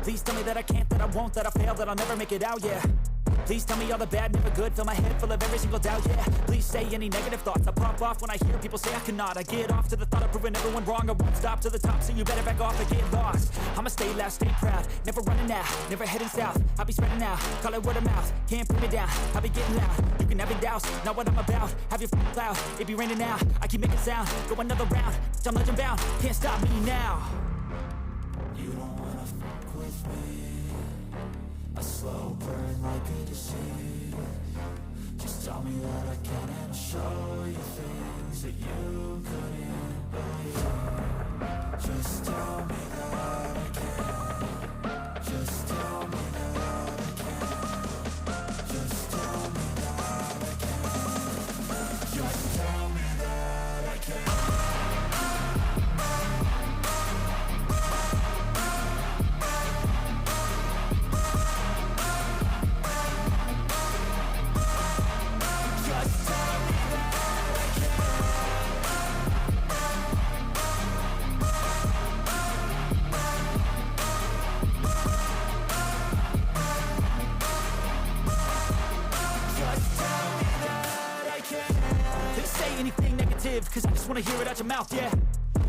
Please tell me that I can't, that I won't, that I fail, that I'll never make it out, yeah. Please tell me all the bad, never good. Fill my head full of every single doubt, yeah. Please say any negative thoughts. I pop off when I hear people say I cannot. I get off to the thought of proving everyone wrong. I won't stop to the top, so you better back off and get lost. I'ma stay loud, stay proud, never running out, never heading south. I'll be spreading out, call it word of mouth. Can't put me down, I'll be getting loud. You can have it douse, not what I'm about. Have your cloud, it be raining now. I keep making sound, go another round. I'm legend bound, can't stop me now. You don't wanna fuck with me. A slow burn like a disease. Just tell me that I can and I'll show you things that you couldn't believe. Just tell me that I can. Just tell me that I can. Just tell me that I can. Just tell me that I can. Anything negative, cause I just wanna hear it out your mouth, yeah.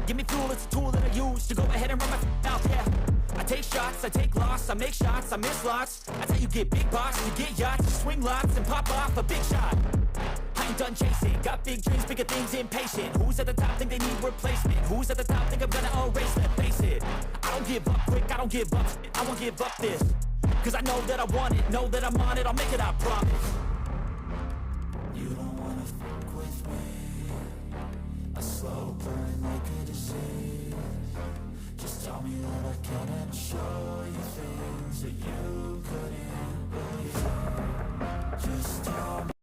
Give me fuel, it's a tool that I use to go ahead and run my mouth, yeah. I take shots, I take loss, I make shots, I miss lots. That's how you get big box, you get yachts, you swing lots and pop off a big shot. I ain't done chasing, got big dreams, bigger things, impatient. Who's at the top think they need replacement? Who's at the top think I'm gonna erase, let's face it. I don't give up quick, I don't give up shit, I won't give up this. Cause I know that I want it, know that I'm on it, I'll make it, I promise. You don't wanna fuck with me. A slow burn like a disease. Just tell me that I can and I'll show